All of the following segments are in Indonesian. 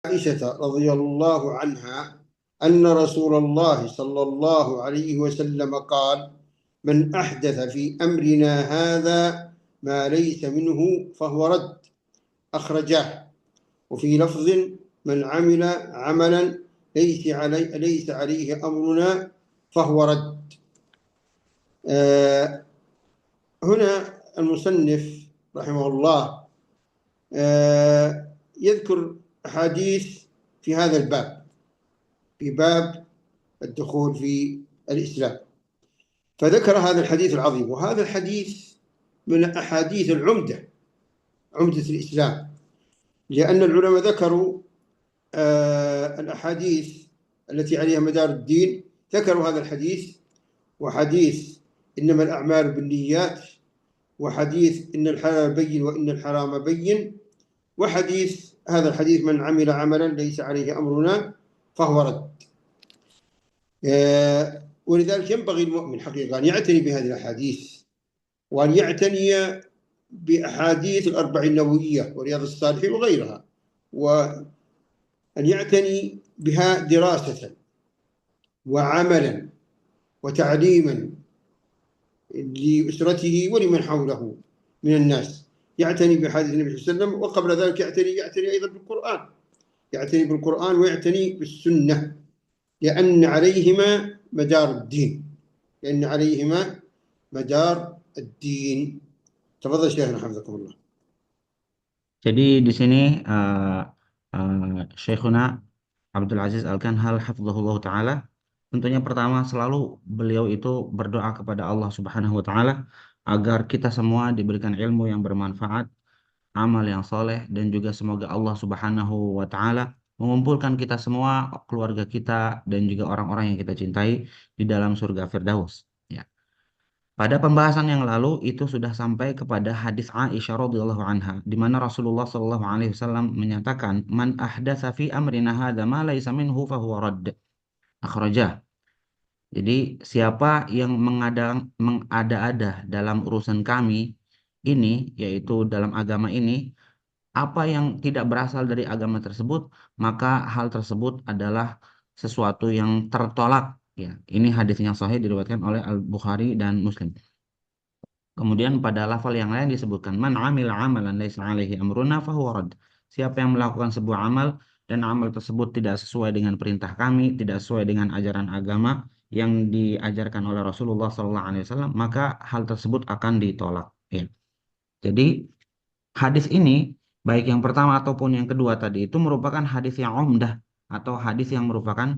عائشة رضي الله عنها أن رسول الله صلى الله عليه وسلم قال: من أحدث في أمرنا هذا ما ليس منه فهو رد، أخرجاه. وفي لفظ: من عمل عملا ليس عليه أمرنا فهو رد. هنا المصنف رحمه الله يذكر أحاديث في هذا الباب، في باب الدخول في الإسلام، فذكر هذا الحديث العظيم. وهذا الحديث من أحاديث عمدة الإسلام، لأن العلماء ذكروا الأحاديث التي عليها مدار الدين، ذكروا هذا الحديث، وحديث إنما الأعمال بالنيات، وحديث إن الحلال بين وإن الحرام بين، وحديث هذا الحديث: من عمل عملا ليس عليه أمرنا فهو رد. ولذلك ينبغي المؤمن حقيقة أن يعتني بهذه الأحاديث، وأن يعتني بأحاديث الأربعين النووية ورياض الصالحين وغيرها، وأن يعتني بها دراسة وعملا وتعليما لأسرته ولمن حوله من الناس. يعتني بحديث النبي صلى الله عليه وسلم، وقبل ذلك يعتني أيضا بالقرآن، يعتني بالقرآن ويعتني بالسنة، لأن عليهما مدار الدين، لأن عليهما مدار الدين. تفضل شيخنا حفظكم الله. Jadi di sini Syekhuna Abdul Aziz Al-Kanhal hafizahullah taala, tentunya pertama selalu beliau itu berdoa kepada Allah Subhanahu wa taala agar kita semua diberikan ilmu yang bermanfaat, amal yang soleh, dan juga semoga Allah Subhanahu wa taala mengumpulkan kita semua, keluarga kita dan juga orang-orang yang kita cintai di dalam surga Firdaus. Ya. Pada pembahasan yang lalu itu sudah sampai kepada hadis Aisyah radhiyallahu anha, di mana Rasulullah shallallahu alaihi wasallam menyatakan, "Man ahdatsa fi amrina hadza ma laisa minhu fahuwa radd." Akhrajah. Jadi siapa yang mengada-ada dalam urusan kami ini, yaitu dalam agama ini, apa yang tidak berasal dari agama tersebut, maka hal tersebut adalah sesuatu yang tertolak. Ya, ini hadis yang sahih diriwayatkan oleh Al-Bukhari dan Muslim. Kemudian pada lafal yang lain disebutkan, man amila amalan laisa alaihi amruna fahuwa rad. Siapa yang melakukan sebuah amal dan amal tersebut tidak sesuai dengan perintah kami, tidak sesuai dengan ajaran agama yang diajarkan oleh Rasulullah SAW, maka hal tersebut akan ditolak. Ya. Jadi hadis ini, baik yang pertama ataupun yang kedua tadi, itu merupakan hadis yang umdah atau hadis yang merupakan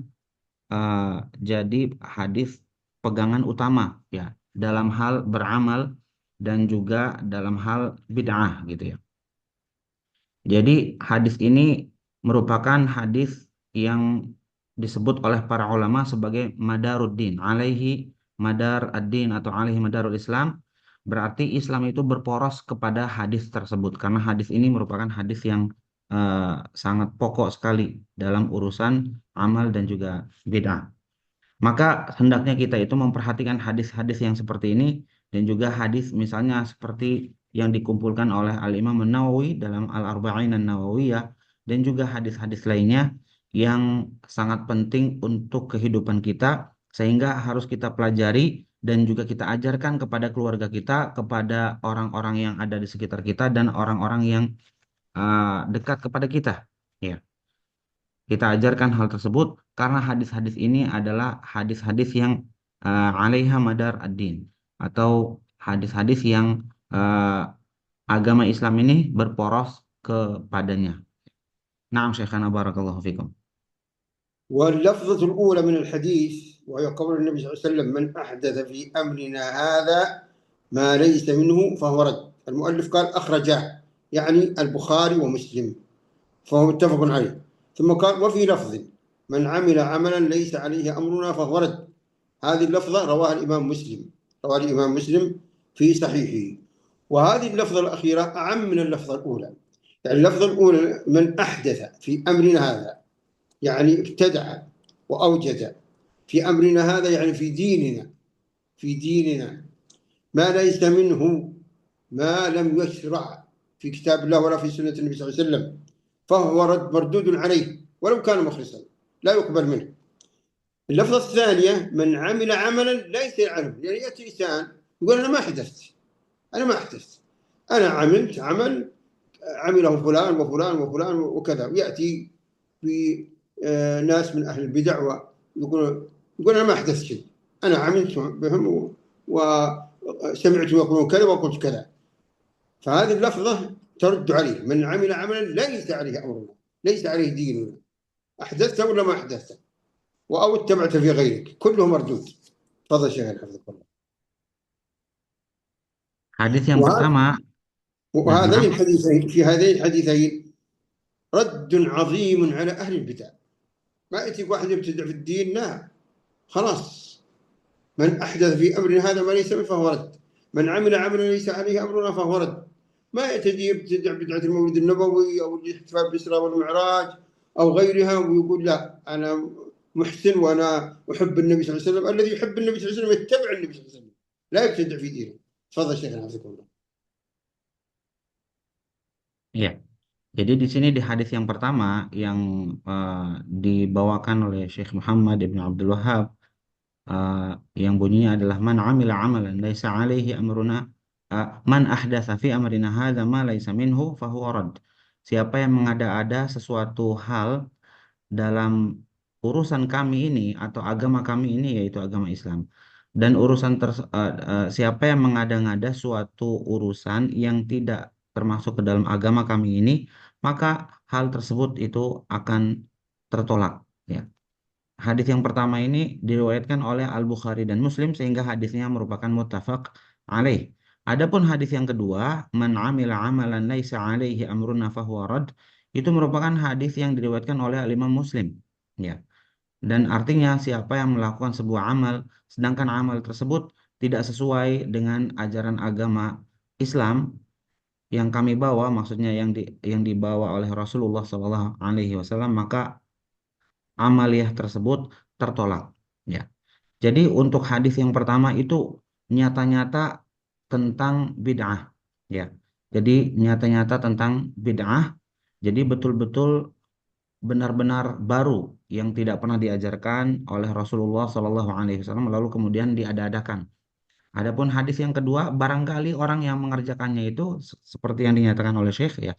eh, jadi hadis pegangan utama, ya, dalam hal beramal dan juga dalam hal bid'ah gitu ya. Jadi hadis ini merupakan hadis yang disebut oleh para ulama sebagai madaruddin, alaihi madar ad-din atau alaihi madarul Islam. Berarti Islam itu berporos kepada hadis tersebut, karena hadis ini merupakan hadis yang sangat pokok sekali dalam urusan amal dan juga bid'ah. Maka hendaknya kita itu memperhatikan hadis-hadis yang seperti ini, dan juga hadis misalnya seperti yang dikumpulkan oleh Al-Imam An-Nawawi dalam Al-Arba'in An-Nawawiyah, dan juga hadis-hadis lainnya yang sangat penting untuk kehidupan kita, sehingga harus kita pelajari dan juga kita ajarkan kepada keluarga kita, kepada orang-orang yang ada di sekitar kita, dan orang-orang yang dekat kepada kita. Ya. Kita ajarkan hal tersebut karena hadis-hadis ini adalah hadis-hadis yang alaiha madar ad-din, atau hadis-hadis yang agama Islam ini berporos kepadanya. Naam Syekhana barakallahu fikum. واللفظة الأولى من الحديث وهي قول النبي صلى الله عليه وسلم: من أحدث في أمرنا هذا ما ليس منه فهو رد. المؤلف قال أخرجاه، يعني البخاري ومسلم، فهو متفق عليه. ثم قال: وفي لفظ: من عمل عملا ليس عليه أمرنا فهو رد. هذه اللفظة رواها الإمام مسلم في صحيحه. وهذه اللفظة الأخيرة أعم من اللفظة الأولى. يعني اللفظة الأولى: من أحدث في أمرنا هذا، يعني ابتدع وأوجد في أمرنا هذا، يعني في ديننا ما ليس منه، ما لم يشرع في كتاب الله ولا في سنة النبي صلى الله عليه وسلم. فهو مردود عليه ولو كان مخلصا، لا يقبل منه. اللفظة الثانية من عمل عملا ليس يعلم، يعني يأتي إنسان يقول أنا ما حدثت، أنا عملت عمل عمله فلان وفلان وفلان وكذا، ويأتي بناس من أهل البدع يقول أنا ما أحدثت شيء، أنا عملت بهم وسمعت يقولون كذا وقلت كذا. فهذه اللفظة ترد عليه من عمل عملا ليس عليه أمرنا، ليس عليه ديننا، أحدثته ولا ما أحدثته، أو اتبعت في غيرك، كله مردود. تفضل شيخ حفظك الله. Hadis yang pertama, nah, وهذين naam. الحديثين، في هذين الحديثين رد عظيم على أهل البدع. ما يأتي واحد يبتدع في الدين، لا، خلاص، من أحدث في أمرنا هذا ما ليس منه فهو رد، من عمل عملا ليس عليه أمرنا فهو رد. ما يأتي يبتدع بدعة المولد النبوي أو الاحتفال بالإسراء والمعراج أو غيرها ويقول لا أنا محسن وأنا أحب النبي صلى الله عليه وسلم. الذي يحب النبي صلى الله عليه وسلم يتبع النبي صلى الله عليه وسلم، لا يبتدع في دينه. تفضل شيخنا حفظكم الله. Ya. Jadi di sini di hadis yang pertama yang dibawakan oleh Syekh Muhammad Ibn Abdul Wahhab, eh, yang bunyinya adalah man amila amalan laisa alaihi amruna, man ahdatsa fi amrina hadza ma laisa minhu fahuwa rad. Siapa yang mengada-ada sesuatu hal dalam urusan kami ini atau agama kami ini, yaitu agama Islam, dan siapa yang mengada-ngada suatu urusan yang tidak termasuk ke dalam agama kami ini, maka hal tersebut itu akan tertolak, ya. Hadis yang pertama ini diriwayatkan oleh Al-Bukhari dan Muslim sehingga hadisnya merupakan muttafaq alaih. Adapun hadis yang kedua, man amila amalan laisa alaihi amruna fahuwa rad, itu merupakan hadis yang diriwayatkan oleh Al-Imam Muslim. Ya. Dan artinya siapa yang melakukan sebuah amal sedangkan amal tersebut tidak sesuai dengan ajaran agama Islam yang kami bawa, maksudnya yang dibawa oleh Rasulullah SAW, maka amaliyah tersebut tertolak. Ya. Jadi untuk hadis yang pertama itu nyata-nyata tentang bid'ah. Ya. Jadi nyata-nyata tentang bid'ah. Jadi betul-betul benar-benar baru yang tidak pernah diajarkan oleh Rasulullah SAW lalu kemudian diada-adakan. Adapun hadis yang kedua, barangkali orang yang mengerjakannya itu seperti yang dinyatakan oleh Syekh, ya.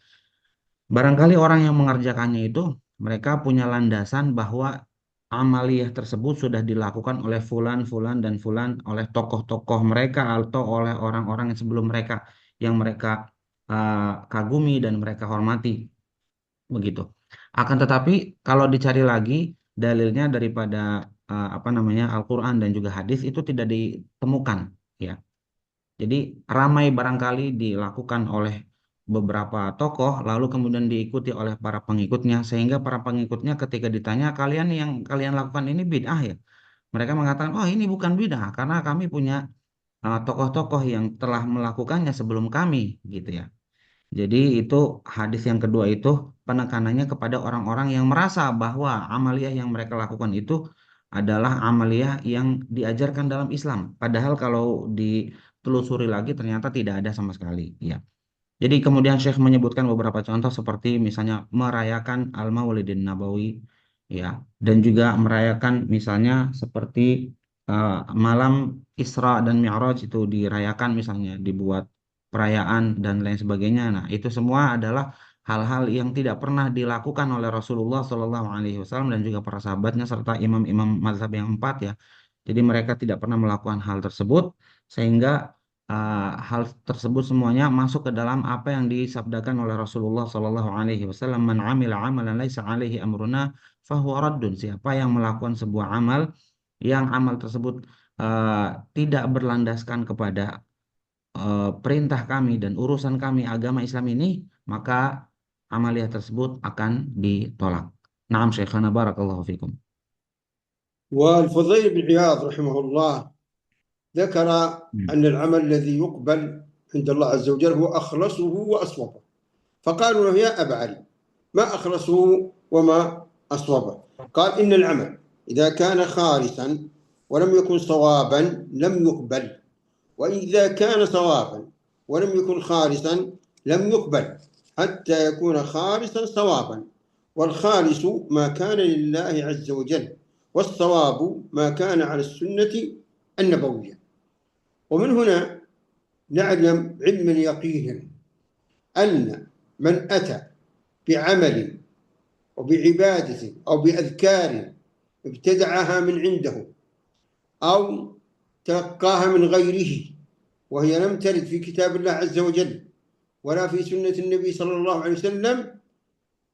Barangkali orang yang mengerjakannya itu mereka punya landasan bahwa amaliyah tersebut sudah dilakukan oleh fulan, fulan, dan fulan, oleh tokoh-tokoh mereka atau oleh orang-orang yang sebelum mereka yang mereka kagumi dan mereka hormati, begitu. Akan tetapi kalau dicari lagi dalilnya daripada apa namanya Al-Quran dan juga hadis itu tidak ditemukan, ya. Jadi ramai barangkali dilakukan oleh beberapa tokoh, lalu kemudian diikuti oleh para pengikutnya, sehingga para pengikutnya ketika ditanya, kalian yang kalian lakukan ini bid'ah ya? Mereka mengatakan, oh ini bukan bid'ah, karena kami punya tokoh-tokoh yang telah melakukannya sebelum kami, gitu ya. Jadi itu hadis yang kedua itu penekanannya kepada orang-orang yang merasa bahwa amaliyah yang mereka lakukan itu adalah amaliyah yang diajarkan dalam Islam. Padahal kalau ditelusuri lagi ternyata tidak ada sama sekali. Ya. Jadi kemudian Syekh menyebutkan beberapa contoh seperti misalnya merayakan Al-Maulidin Nabawi, ya, dan juga merayakan misalnya seperti malam Isra dan Mi'raj itu dirayakan, misalnya dibuat perayaan dan lain sebagainya. Nah, itu semua adalah hal-hal yang tidak pernah dilakukan oleh Rasulullah SAW dan juga para sahabatnya serta imam-imam mazhab yang empat, ya. Jadi mereka tidak pernah melakukan hal tersebut sehingga hal tersebut semuanya masuk ke dalam apa yang disabdakan oleh Rasulullah SAW. Man amila amalan laisa alaihi amruna fahuwa raddun. Siapa yang melakukan sebuah amal yang amal tersebut uh, tidak berlandaskan kepada perintah kami dan urusan kami agama Islam ini, maka amaliyah tersebut akan ditolak. Naam Syekhana barakallahu fikum. والفضيل بن عياض رحمه الله ذكر Hmm. أن العمل الذي يقبل عند الله عز وجل هو أخلصه وأصوبه. فقالوا له يا أبا علي ما أخلصه وما أصوبه؟ قال إن العمل إذا كان خالصا ولم يكن صوابا لم يقبل، وإذا كان صوابا ولم يكن خالصا لم يقبل. حتى يكون خالصا صوابا، والخالص ما كان لله عز وجل، والصواب ما كان على السنة النبوية. ومن هنا نعلم علما يقينا أن من أتى بعمل وبعبادة أو بأذكار ابتدعها من عنده أو تلقاها من غيره وهي لم ترد في كتاب الله عز وجل ولا في سنة النبي صلى الله عليه وسلم،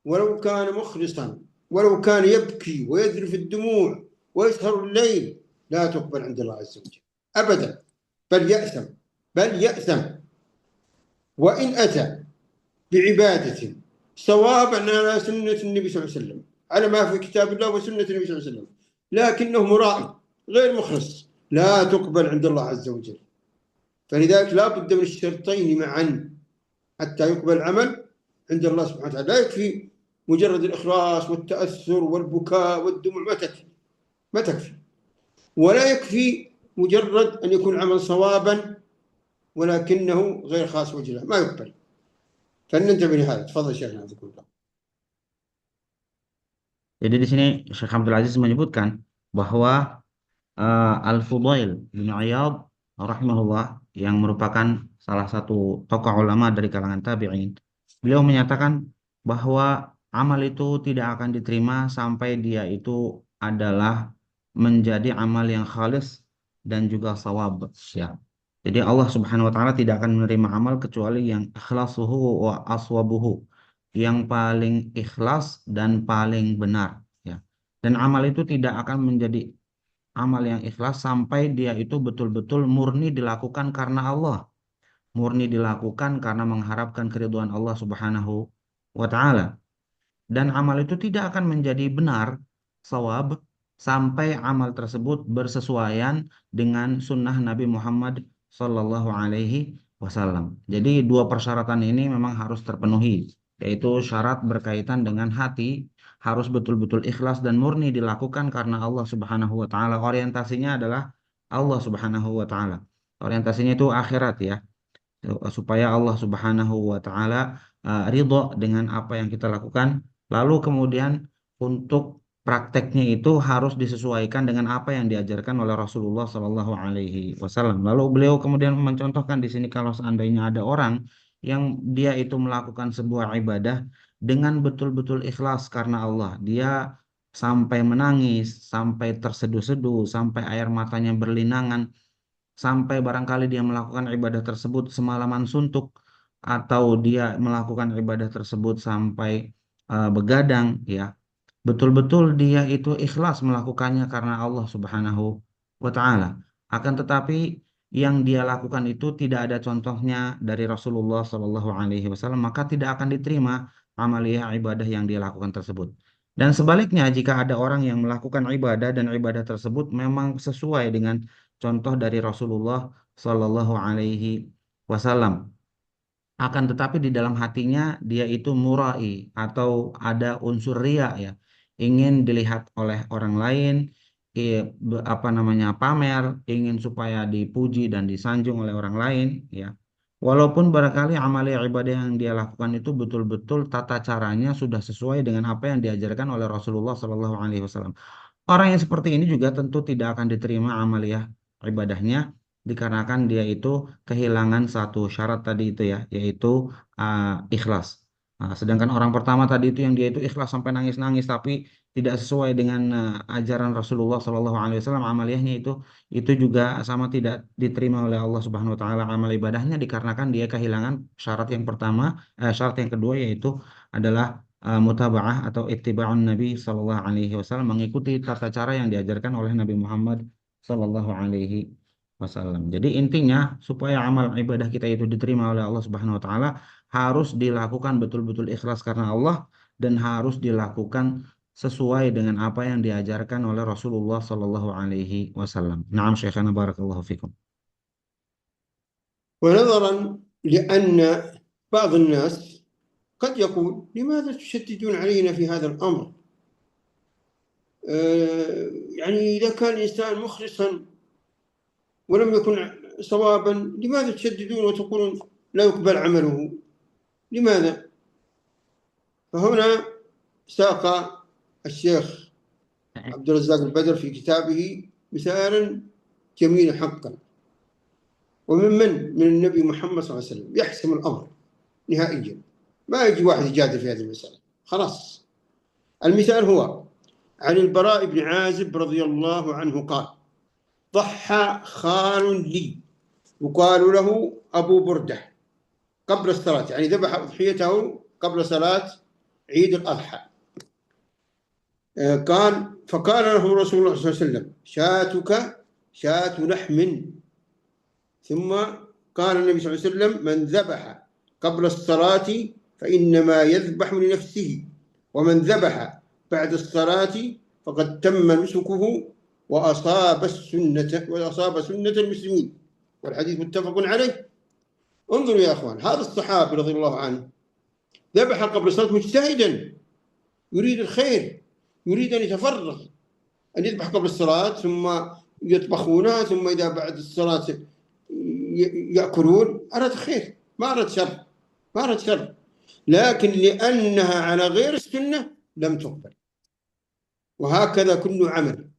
ولو كان مخلصا، ولو كان يبكي ويذرف الدموع ويسهر الليل، لا تقبل عند الله عز وجل أبدا، بل يأثم. وإن أتى بعبادة صوابا على سنة النبي صلى الله عليه وسلم، على ما في كتاب الله وسنة النبي صلى الله عليه وسلم، لكنه مرائي غير مخلص، لا تقبل عند الله عز وجل. فلذلك لا بد من الشرطين معا حتى يقبل العمل عند الله سبحانه وتعالى. لا يكفي مجرد الإخلاص والتأثر والبكاء والدموع، ما تكفي. ولا يكفي مجرد أن يكون العمل صوابا ولكنه غير خاص وجه الله، ما يقبل. فلننتبه لهذا. تفضل شيخنا، عزكم الله. Jadi di sini Syekh Abdul Aziz menyebutkan bahwa Al-Fudail bin Iyad rahimahullah yang merupakan salah satu tokoh ulama dari kalangan tabi'in, beliau menyatakan bahwa amal itu tidak akan diterima sampai dia itu adalah menjadi amal yang khalis dan juga sawab, ya. Jadi Allah Subhanahu wa taala tidak akan menerima amal kecuali yang ikhlasuhu wa aswabuhu, yang paling ikhlas dan paling benar, ya. Dan amal itu tidak akan menjadi amal yang ikhlas sampai dia itu betul-betul murni dilakukan karena Allah, murni dilakukan karena mengharapkan keridhaan Allah Subhanahu wa taala. Dan amal itu tidak akan menjadi benar, sawab, sampai amal tersebut bersesuaian dengan sunnah Nabi Muhammad Sallallahu Alaihi Wasallam. Jadi dua persyaratan ini memang harus terpenuhi, yaitu syarat berkaitan dengan hati harus betul-betul ikhlas dan murni dilakukan karena Allah Subhanahu Wa Taala. Orientasinya adalah Allah Subhanahu Wa Taala. Orientasinya itu akhirat, ya, supaya Allah Subhanahu wa taala ridho dengan apa yang kita lakukan. Lalu kemudian untuk prakteknya itu harus disesuaikan dengan apa yang diajarkan oleh Rasulullah Shallallahu alaihi wasallam. Lalu beliau kemudian mencontohkan di sini kalau seandainya ada orang yang dia itu melakukan sebuah ibadah dengan betul-betul ikhlas karena Allah, dia sampai menangis, sampai terseduh-seduh, sampai air matanya berlinangan, sampai barangkali dia melakukan ibadah tersebut semalaman suntuk, atau dia melakukan ibadah tersebut sampai begadang, ya, betul-betul dia itu ikhlas melakukannya karena Allah Subhanahu wa taala. Akan tetapi yang dia lakukan itu tidak ada contohnya dari Rasulullah Shallallahu alaihi wasallam, maka tidak akan diterima amaliyah ibadah yang dia lakukan tersebut. Dan sebaliknya, jika ada orang yang melakukan ibadah dan ibadah tersebut memang sesuai dengan contoh dari Rasulullah Shallallahu alaihi wasallam, akan tetapi di dalam hatinya dia itu murai atau ada unsur ria, ya, ingin dilihat oleh orang lain, apa namanya, pamer, ingin supaya dipuji dan disanjung oleh orang lain, ya. Walaupun barangkali amalia ibadah yang dia lakukan itu betul-betul tata caranya sudah sesuai dengan apa yang diajarkan oleh Rasulullah Shallallahu Alaihi Wasallam. Orang yang seperti ini juga tentu tidak akan diterima amaliyah ibadahnya, dikarenakan dia itu kehilangan satu syarat tadi itu, ya, yaitu ikhlas. Nah, sedangkan orang pertama tadi itu yang dia itu ikhlas sampai nangis-nangis tapi tidak sesuai dengan ajaran Rasulullah Shallallahu Alaihi Wasallam, amaliyahnya itu juga sama tidak diterima oleh Allah Subhanahu Wa Taala amal ibadahnya, dikarenakan dia kehilangan syarat yang pertama, syarat yang kedua, yaitu adalah mutaba'ah atau ittiba'un Nabi Sallallahu Alaihi Wasallam, mengikuti tata cara yang diajarkan oleh Nabi Muhammad Sallallahu Alaihi Wasallam. Jadi intinya supaya amal ibadah kita itu diterima oleh Allah Subhanahu Wa Taala harus dilakukan betul-betul ikhlas karena Allah, dan harus dilakukan sesuai dengan apa yang diajarkan oleh Rasulullah Sallallahu Alaihi Wasallam. Naam Syekhana barakallahu fikum. ونظرا لأن بعض الناس قد يقول: لماذا تشددون علينا في هذا الأمر؟ يعني إذا كان الإنسان مخلصا ولم يكن صوابا، لماذا تشددون وتقولون لا يقبل عمله؟ لماذا؟ فهنا ساق الشيخ عبد الرزاق البدر في كتابه مثالا جميلا حقا، من النبي محمد صلى الله عليه وسلم يحسم الأمر نهائيا، ما يجي واحد يجادل في هذه المسألة خلاص. المثال هو عن البراء بن عازب رضي الله عنه قال: ضحى خال لي يقال له أبو بردة قبل الصلاة، يعني ذبح أضحيته قبل صلاة عيد الأضحى. قال: فقال له رسول الله صلى الله عليه وسلم: شاتك شاة لحم. ثم قال النبي صلى الله عليه وسلم: من ذبح قبل الصلاة فإنما يذبح لنفسه، ومن ذبح بعد الصلاة فقد تم نسكه وأصاب سنة المسلمين. والحديث متفق عليه. انظروا يا أخوان، هذا الصحابي رضي الله عنه ذبح قبل الصلاة مجتهدا، يريد الخير، يريد أن يتفرغ، أن يذبح قبل الصلاة ثم يطبخونها، ثم إذا بعد الصلاة يأكلون. أراد خير، ما أراد شر، ما أراد شر، لكن لأنها على غير السنة لم تقبل. وهكذا كل عمل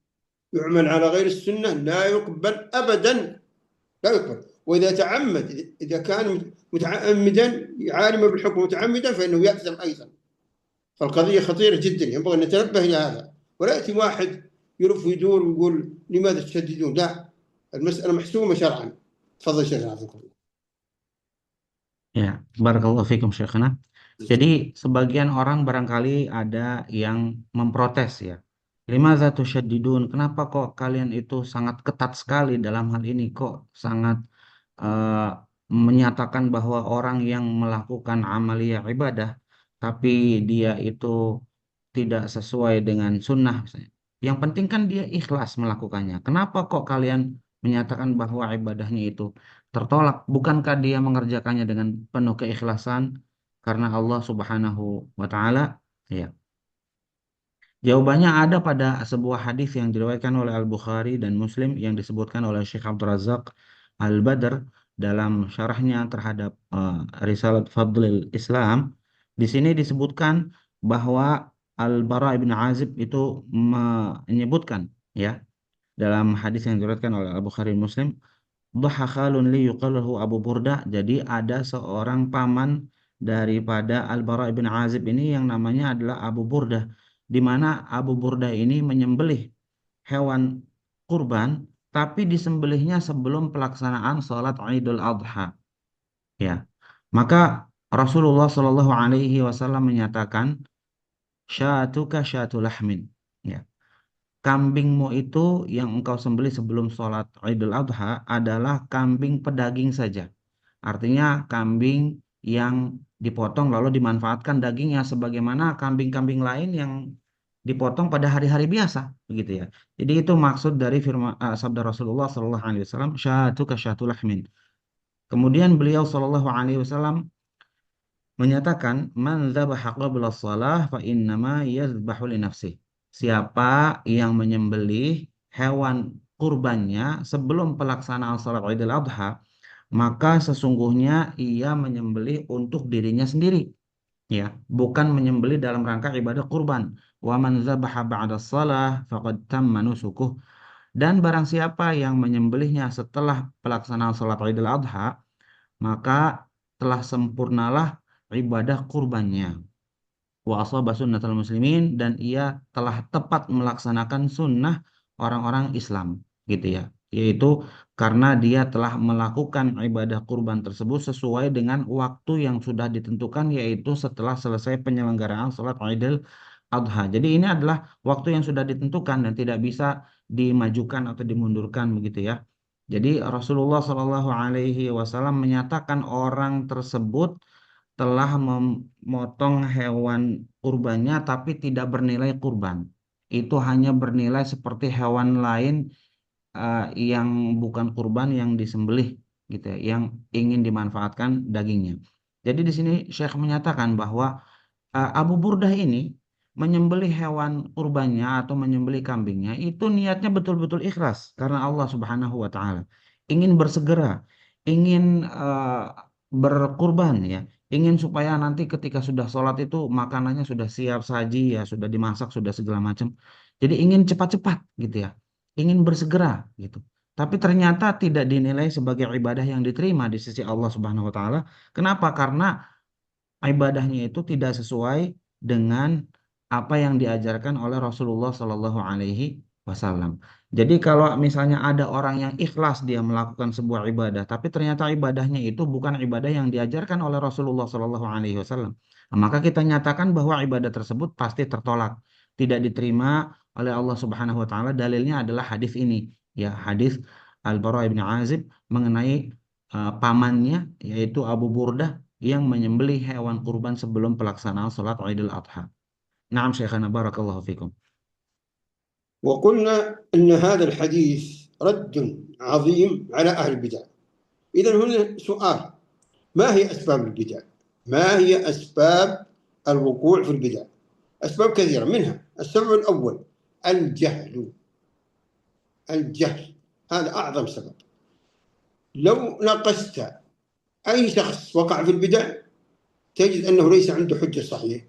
يعمل على غير السنة لا يقبل أبدا، لا يقبل. وإذا تعمد، إذا كان متعمدا عالما بالحكم متعمدا، فإنه يأثم أيضا. فالقضية خطيرة جدا، ينبغي أن نتنبه إلى هذا، ولا يأتي واحد يلف ويدور ويقول لماذا تشددون. لا، المسألة محسومة شرعا. تفضل شيخ عفوا. Ya, barakallahu fikum Syekhana. Jadi sebagian orang barangkali ada yang memprotes ya. Limadza tusyaddidun? Kenapa kok kalian itu sangat ketat sekali dalam hal ini? Kok sangat eh, menyatakan bahwa orang yang melakukan amaliyah ibadah tapi dia itu tidak sesuai dengan sunnah misalnya. Yang penting kan dia ikhlas melakukannya. Kenapa kok kalian menyatakan bahwa ibadahnya itu tertolak? Bukankah dia mengerjakannya dengan penuh keikhlasan karena Allah Subhanahu wa taala? Ya. Jawabannya ada pada sebuah hadis yang diriwayatkan oleh Al-Bukhari dan Muslim yang disebutkan oleh Syekh Abdul Razak Al-Badr dalam syarahnya terhadap Risalat Fadlil Islam. Di sini disebutkan bahwa Al-Bara bin Azib itu menyebutkan ya dalam hadis yang diriwayatkan oleh Al-Bukhari dan Muslim, dhaha khalun li yuqalu lahu Abu Burda. Jadi ada seorang paman daripada Al-Bara bin Azib ini yang namanya adalah Abu Burda, di mana Abu Burda ini menyembelih hewan kurban, tapi disembelihnya sebelum pelaksanaan sholat Idul Adha. Ya, maka Rasulullah Shallallahu Alaihi Wasallam menyatakan, syatuka syatu lahmin. Ya, kambingmu itu yang engkau sembelih sebelum sholat Idul Adha adalah kambing pedaging saja. Artinya kambing yang dipotong lalu dimanfaatkan dagingnya sebagaimana kambing-kambing lain yang dipotong pada hari-hari biasa, begitu ya. Jadi itu maksud dari firman sabda Rasulullah Shallallahu Alaihi Wasallam, syatu ka syatu lahmin. Kemudian beliau Shallallahu Alaihi Wasallam menyatakan, man dzabaha qabla shalah fa innama yadhbahu li nafsih. Siapa yang menyembelih hewan kurbannya sebelum pelaksanaan salat Idul Adha, maka sesungguhnya ia menyembelih untuk dirinya sendiri, ya, bukan menyembelih dalam rangka ibadah kurban. Wa man dzabaha ba'da shalah faqad tamma nusukuh. Dan barang siapa yang menyembelihnya setelah pelaksanaan salat Idul Adha, maka telah sempurnalah ibadah kurbannya. Wa asaba sunnatal muslimin, dan ia telah tepat melaksanakan sunnah orang-orang Islam, gitu ya. Yaitu karena dia telah melakukan ibadah kurban tersebut sesuai dengan waktu yang sudah ditentukan, yaitu setelah selesai penyelenggaraan sholat Idul Adha. Jadi ini adalah waktu yang sudah ditentukan dan tidak bisa dimajukan atau dimundurkan, begitu ya. Jadi Rasulullah Shallallahu Alaihi Wasallam menyatakan orang tersebut telah memotong hewan kurbannya tapi tidak bernilai kurban. Itu hanya bernilai seperti hewan lain yang bukan kurban yang disembelih, gitu ya, yang ingin dimanfaatkan dagingnya. Jadi di sini Syekh menyatakan bahwa Abu Burdah ini menyembelih hewan kurbannya atau menyembelih kambingnya itu niatnya betul-betul ikhlas karena Allah Subhanahu wa taala. Ingin bersegera, ingin berkurban ya, ingin supaya nanti ketika sudah sholat itu makanannya sudah siap saji ya, sudah dimasak, sudah segala macam. Jadi ingin cepat-cepat gitu ya, ingin bersegera gitu. Tapi ternyata tidak dinilai sebagai ibadah yang diterima di sisi Allah Subhanahu wa taala. Kenapa? Karena ibadahnya itu tidak sesuai dengan apa yang diajarkan oleh Rasulullah Shallallahu Alaihi Wasallam. Jadi kalau misalnya ada orang yang ikhlas dia melakukan sebuah ibadah, tapi ternyata ibadahnya itu bukan ibadah yang diajarkan oleh Rasulullah Shallallahu Alaihi Wasallam, maka kita nyatakan bahwa ibadah tersebut pasti tertolak, tidak diterima oleh Allah Subhanahu Wa Taala. Dalilnya adalah hadis ini, ya hadis Al-Bara bin Azib mengenai pamannya yaitu Abu Burdah yang menyembelih hewan kurban sebelum pelaksanaan sholat Idul Adha. Naam Syekhana barakallahu fikum. وقلنا أن هذا الحديث رد عظيم على أهل البدع. إذا هنا سؤال: ما هي أسباب البدع؟ ما هي أسباب الوقوع في البدع؟ أسباب كثيرة، منها السبب الأول الجهل. الجهل هذا أعظم سبب. لو ناقشت أي شخص وقع في البدع تجد أنه ليس عنده حجة صحيحة،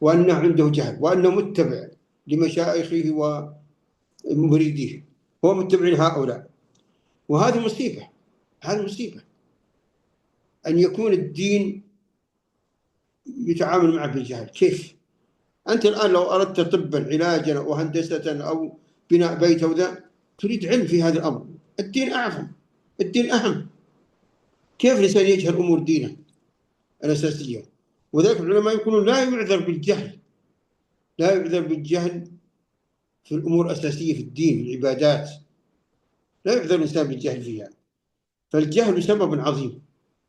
وأنه عنده جهل، وأنه متبع لمشايخه ومريديه، هو متبع لهؤلاء. وهذه مصيبة، هذه مصيبة أن يكون الدين يتعامل معه بالجهل. كيف؟ أنت الآن لو أردت طبا علاجا أو هندسة أو بناء بيت أو ذا، تريد علم في هذا الأمر. الدين أعظم، الدين أهم. كيف الإنسان يجهل أمور دينه الأساسية؟ وذلك العلماء يقولون لا يعذر بالجهل، لا يعذر بالجهل في الأمور الأساسية في الدين، العبادات، لا يعذر الإنسان بالجهل فيها. فالجهل سبب عظيم،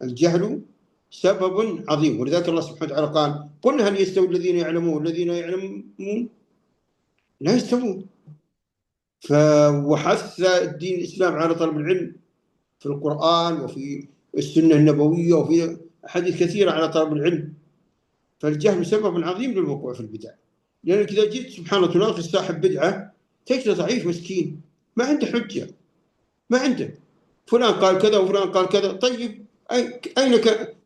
الجهل سبب عظيم. ولذلك الله سبحانه وتعالى قال: قل هل يستوي الذين يعلمون والذين يعلمون؟ لا يستوون. وحث الدين الإسلام على طلب العلم في القرآن وفي السنة النبوية وفي أحاديث كثيرة على طلب العلم. فالجهل سبب عظيم للوقوع في البدع، لأنك إذا جئت سبحان الله تناقش صاحب بدعة تجد ضعيف مسكين ما عنده حجة، ما عنده. فلان قال كذا وفلان قال كذا، طيب أين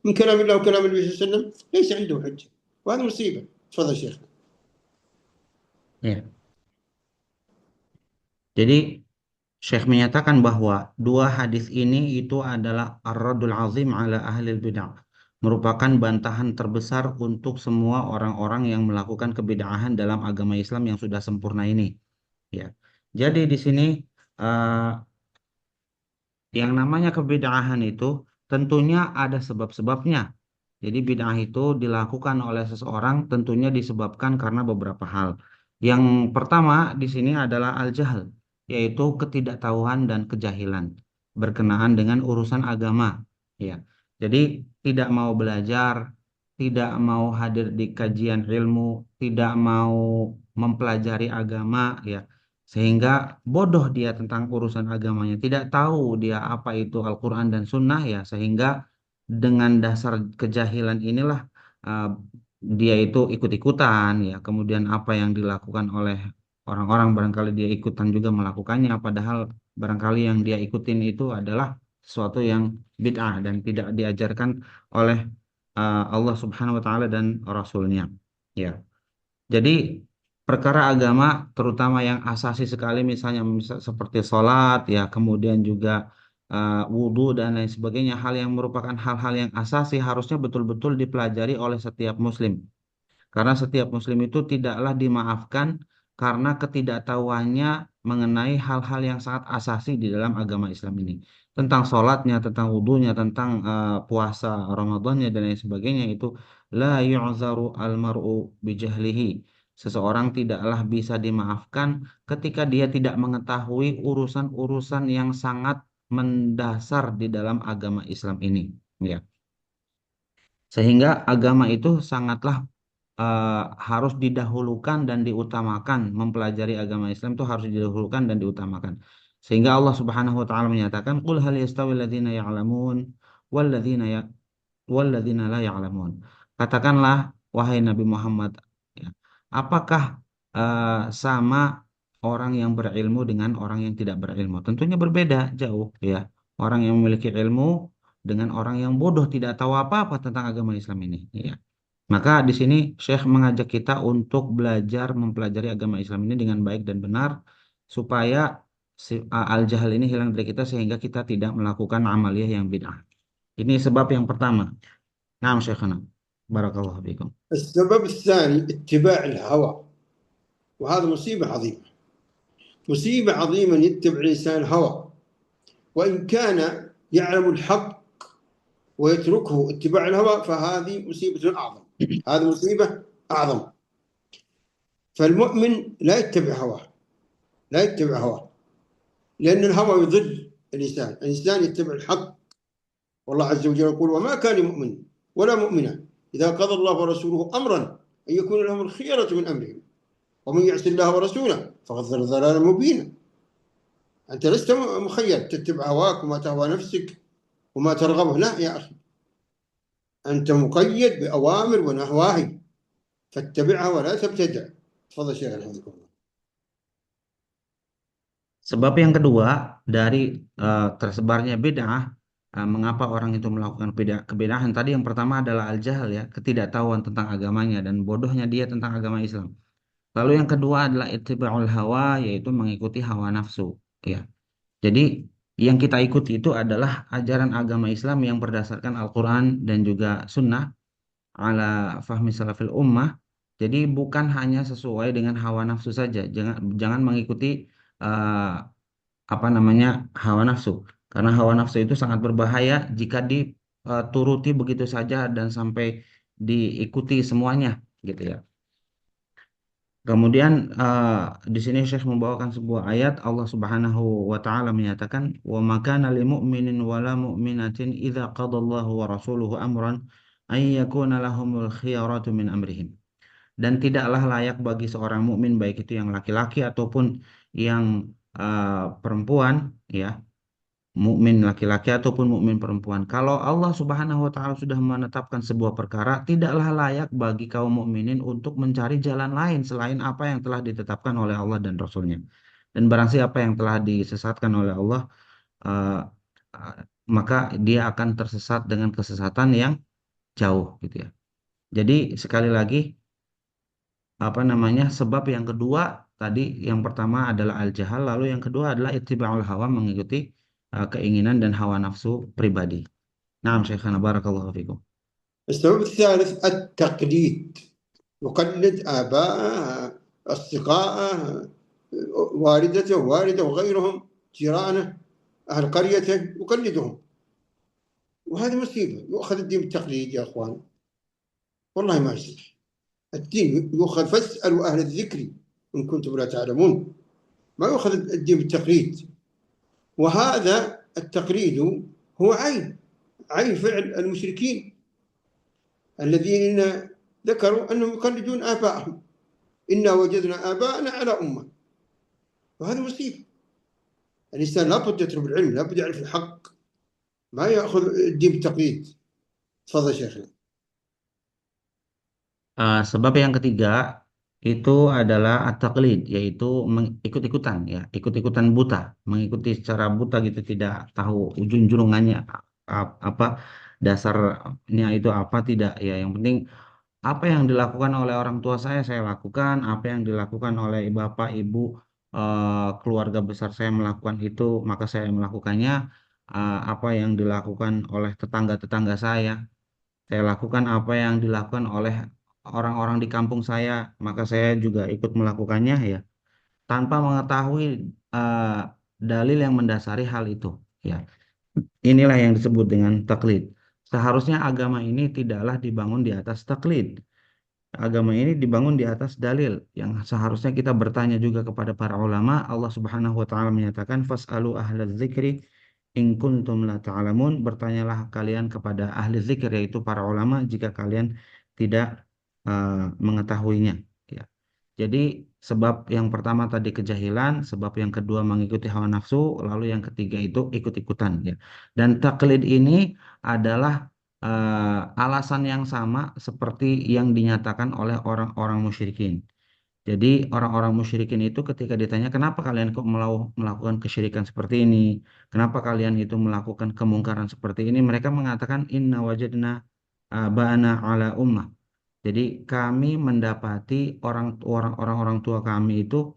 من كلام الله وكلام النبي صلى الله عليه وسلم؟ ليس عنده حجة، وهذا مصيبة. تفضل شيخ. Ya. Jadi Syekh menyatakan bahwa dua hadis ini itu adalah ar-radul azim ala ahlil bid'ah, merupakan bantahan terbesar untuk semua orang-orang yang melakukan kebid'ahan dalam agama Islam yang sudah sempurna ini. Ya. Jadi di sini eh, yang namanya kebid'ahan itu tentunya ada sebab-sebabnya. Jadi bid'ah itu dilakukan oleh seseorang tentunya disebabkan karena beberapa hal. Yang pertama di sini adalah al-jahl, yaitu ketidaktahuan dan kejahilan berkenaan dengan urusan agama. Ya. Jadi tidak mau belajar, tidak mau hadir di kajian ilmu, tidak mau mempelajari agama, ya sehingga bodoh dia tentang urusan agamanya, tidak tahu dia apa itu Al-Quran dan Sunnah ya, sehingga dengan dasar kejahilan inilah uh, dia itu ikut-ikutan ya, kemudian apa yang dilakukan oleh orang-orang barangkali dia ikutan juga melakukannya, padahal barangkali yang dia ikutin itu adalah sesuatu yang bid'ah dan tidak diajarkan oleh Allah Subhanahu wa taala dan Rasulnya. Ya. Jadi perkara agama terutama yang asasi sekali misalnya seperti sholat ya kemudian juga wudhu dan lain sebagainya, hal yang merupakan hal-hal yang asasi harusnya betul-betul dipelajari oleh setiap muslim. Karena setiap muslim itu tidaklah dimaafkan karena ketidaktahuannya mengenai hal-hal yang sangat asasi di dalam agama Islam ini. Tentang sholatnya, tentang wudhunya, tentang puasa Ramadannya dan lain sebagainya itu la yu'zaru al-mar'u bijahlihi. Seseorang tidaklah bisa dimaafkan ketika dia tidak mengetahui urusan-urusan yang sangat mendasar di dalam agama Islam ini. Ya. Sehingga agama itu sangatlah eh, harus didahulukan dan diutamakan. Mempelajari agama Islam itu harus didahulukan dan diutamakan. Sehingga Allah Subhanahu wa taala menyatakan, "Qul hal yastawi alladziina ya'lamun walladziina walladzina la ya'lamun." Katakanlah wahai Nabi Muhammad, ya, apakah sama orang yang berilmu dengan orang yang tidak berilmu? Tentunya berbeda jauh ya. Orang yang memiliki ilmu dengan orang yang bodoh tidak tahu apa-apa tentang agama Islam ini. Ya. Maka di sini Syekh mengajak kita untuk belajar mempelajari agama Islam ini dengan baik dan benar supaya al-jahal ini hilang dari kita sehingga kita tidak melakukan amaliyah yang bid'ah. Ini sebab yang pertama. Naam Syekhana. Barakallahu fiikum. السبب الثاني اتباع الهوى، وهذا مصيبة عظيمة، مصيبة عظيمة أن يتبع الإنسان هوى، وإن كان يعلم الحق ويتركه اتباع الهوى فهذه مصيبة أعظم، هذه مصيبة أعظم. فالمؤمن لا يتبع هواه، لا يتبع هواه، لأن الهوى يضل الإنسان. الإنسان يتبع الحق، والله عز وجل يقول: وما كان لمؤمن ولا مؤمنة إذا قضى الله ورسوله أمرا أن يكون لهم الخيرة من أمرهم ومن يعص الله ورسوله فقد ضل ضلالا مبينا. أنت لست مخير تتبع هواك وما تهوى نفسك وما ترغبه، لا يا أخي، أنت مقيد بأوامر ونواهي فاتبعها ولا تبتدع. تفضل شيخ حفظكم الله. Sebab yang kedua dari tersebarnya bid'ah, mengapa orang itu melakukan kebidahan tadi yang pertama adalah al-jahal ya, ketidaktahuan tentang agamanya dan bodohnya dia tentang agama Islam. Lalu yang kedua adalah ittiba'ul hawa, yaitu mengikuti hawa nafsu. Ya. Jadi yang kita ikuti itu adalah ajaran agama Islam yang berdasarkan Al-Quran dan juga Sunnah ala fahmi salafil ummah. Jadi bukan hanya sesuai dengan hawa nafsu saja. Jangan jangan mengikuti eh, apa namanya hawa nafsu. Karena hawa nafsu itu sangat berbahaya jika dituruti begitu saja dan sampai diikuti semuanya, gitu ya. Kemudian di sini Syekh membawakan sebuah ayat Allah Subhanahu wa taala menyatakan wa makana lil mu'minin wala mu'minatin idza qadallahu wa rasuluhu amran ay yakuna lahumul khiyaratu min amrihim. Dan tidaklah layak bagi seorang mukmin baik itu yang laki-laki ataupun yang perempuan ya mukmin laki-laki ataupun mukmin perempuan. Kalau Allah Subhanahu wa taala sudah menetapkan sebuah perkara, tidaklah layak bagi kaum mukminin untuk mencari jalan lain selain apa yang telah ditetapkan oleh Allah dan Rasul-Nya. Dan barang siapa yang telah disesatkan oleh Allah, eh, eh, maka dia akan tersesat dengan kesesatan yang jauh gitu ya. Jadi sekali lagi apa namanya sebab yang kedua tadi yang pertama adalah al-jahal lalu yang kedua adalah ittiba'ul hawa mengikuti keinginan dan hawa nafsu pribadi. Naam Syekhana barakallahu fikum. السبب الثالث التقليد، يقلد آباءه، أصدقائه، والدته ووالده وغيرهم، جيرانه، أهل قريته، يقلدهم، وهذه مصيبة. يؤخذ الدين بالتقليد يا أخوان، والله ما يصلح. الدين يؤخذ فاسألوا أهل الذكر إن كنتم لا تعلمون، ما يؤخذ الدين بالتقليد. وهذا التقليد هو عين فعل المشركين الذين ذكروا أنهم يقلدون آباءهم، إنا وجدنا آباءنا على أمة، وهذا مصيبة. الإنسان لابد يطلب العلم، لابد يعرف الحق، ما يأخذ الدين بالتقليد. تفضل شيخنا. Sebab yang ketiga itu adalah at-taqlid, yaitu ikut-ikutan ya, ikut-ikutan buta, mengikuti secara buta gitu, tidak tahu ujung-junungannya apa dasarnya itu apa tidak ya. Yang penting apa yang dilakukan oleh orang tua saya lakukan, apa yang dilakukan oleh bapak, ibu, keluarga besar saya melakukan itu, maka saya melakukannya. Apa yang dilakukan oleh tetangga-tetangga saya lakukan apa yang dilakukan oleh orang-orang di kampung saya, maka saya juga ikut melakukannya ya, tanpa mengetahui eh, dalil yang mendasari hal itu. Ya, inilah yang disebut dengan taklid. Seharusnya agama ini tidaklah dibangun di atas taklid. Agama ini dibangun di atas dalil yang seharusnya kita bertanya juga kepada para ulama. Allah Subhanahu wa taala menyatakan fas'alu ahlaz dzikri in kuntum la ta'lamun. Bertanyalah kalian kepada ahli zikir yaitu para ulama jika kalian tidak mengetahuinya ya. Jadi sebab yang pertama tadi kejahilan, sebab yang kedua mengikuti hawa nafsu, lalu yang ketiga itu ikut-ikutan ya. Dan taklid ini adalah alasan yang sama seperti yang dinyatakan oleh orang-orang musyrikin. Jadi orang-orang musyrikin itu ketika ditanya kenapa kalian kok melakukan kesyirikan seperti ini, kenapa kalian itu melakukan kemungkaran seperti ini, mereka mengatakan inna wajadna abana ala ummah. Jadi kami mendapati orang-orang tua kami itu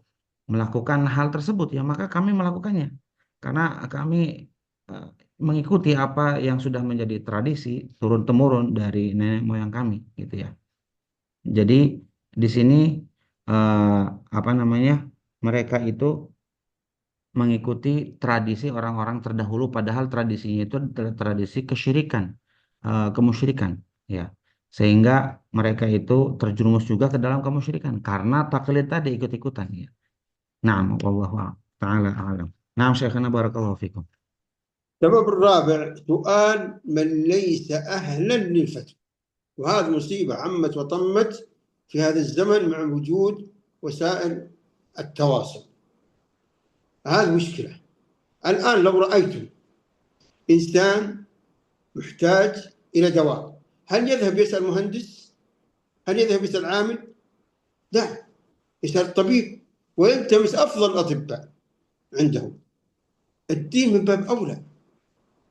melakukan hal tersebut ya, maka kami melakukannya. Karena kami eh, mengikuti apa yang sudah menjadi tradisi turun temurun dari nenek moyang kami gitu ya. Jadi di sini eh, apa namanya? Mereka itu mengikuti tradisi orang-orang terdahulu padahal tradisinya itu adalah tradisi kesyirikan, kemusyrikan ya. Sehingga mereka itu terjerumus juga ke dalam kemusyrikan karena taklid tadi ikut-ikutan ya. Naam, wallahu taala a'lam. Naam, Syekhana barakallahu fikum. السبب الرابع سؤال من ليس أهلا للفتوى، وهذه مصيبة عمت وطمت في هذا الزمن مع وجود وسائل التواصل. هذه مشكلة. الآن لو رأيتم إنسان محتاج إلى دواء، هل يذهب يسأل مهندس؟ هل يذهب يسأل عامل؟ لا، يسأل الطبيب ويلتمس أفضل الأطباء عنده. الدين من باب أولى،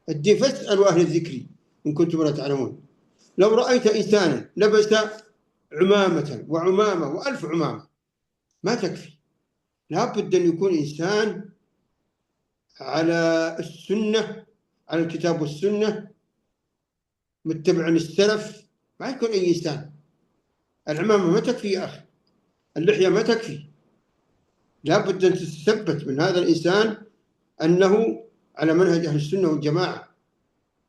الدين فاسألوا أهل الذكر إن كنتم لا تعلمون. لو رأيت إنسانا لبس عمامة وعمامة وألف عمامة ما تكفي، لابد أن يكون إنسان على السنة، على الكتاب والسنة، متبع السلف، ما يكون أي إنسان. العمامة ما تكفي يا أخي، اللحية ما تكفي، لابد أن تتثبت من هذا الإنسان أنه على منهج أهل السنة والجماعة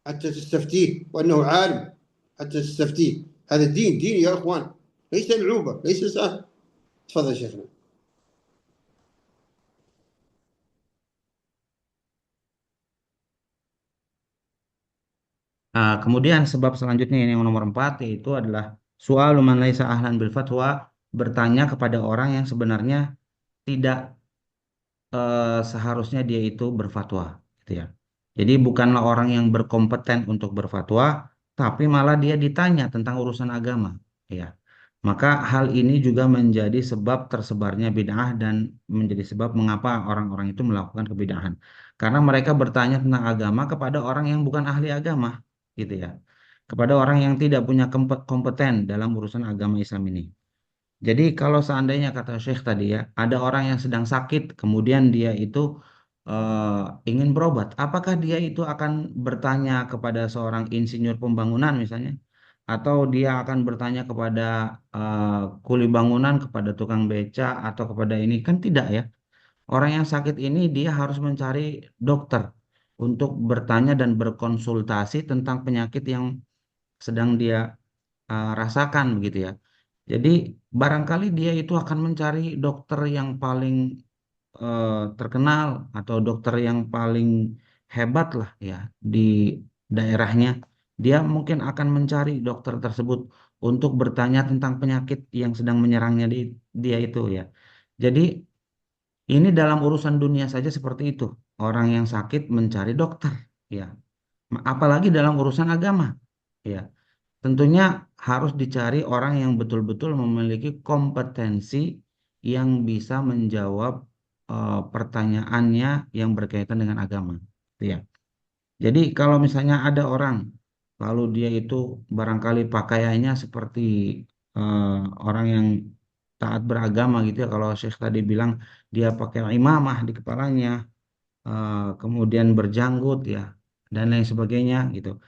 حتى تستفتيه، وأنه عالم حتى تستفتيه. هذا الدين دين يا أخوان، ليس لعوبة، ليس سهل. تفضل شيخنا. Kemudian sebab selanjutnya ini yang nomor 4 yaitu adalah su'alu man laisa ahlan bil fatwa, bertanya kepada orang yang sebenarnya tidak seharusnya dia itu berfatwa gitu ya. Jadi bukanlah orang yang berkompeten untuk berfatwa, tapi malah dia ditanya tentang urusan agama ya. Maka hal ini juga menjadi sebab tersebarnya bid'ah dan menjadi sebab mengapa orang-orang itu melakukan kebid'ahan. Karena mereka bertanya tentang agama kepada orang yang bukan ahli agama gitu ya. Kepada orang yang tidak punya kompeten dalam urusan agama Islam ini. Jadi kalau seandainya kata Syekh tadi ya, ada orang yang sedang sakit, kemudian dia itu ingin berobat, apakah dia itu akan bertanya kepada seorang insinyur pembangunan misalnya, atau dia akan bertanya kepada kuli bangunan, kepada tukang beca, atau kepada ini kan tidak ya. Orang yang sakit ini dia harus mencari dokter untuk bertanya dan berkonsultasi tentang penyakit yang sedang dia rasakan begitu ya. Jadi barangkali dia itu akan mencari dokter yang paling eh, terkenal atau dokter yang paling hebat lah ya di daerahnya. Dia mungkin akan mencari dokter tersebut untuk bertanya tentang penyakit yang sedang menyerangnya dia itu ya. Jadi ini dalam urusan dunia saja seperti itu. Orang yang sakit mencari dokter ya. Apalagi dalam urusan agama ya. Tentunya harus dicari orang yang betul-betul memiliki kompetensi yang bisa menjawab pertanyaannya yang berkaitan dengan agama. Gitu ya. Jadi kalau misalnya ada orang lalu dia itu barangkali pakaiannya seperti eh, orang yang taat beragama gitu ya. Kalau Syekh tadi bilang dia pakai imamah di kepalanya, kemudian berjanggut ya dan lain sebagainya gitu.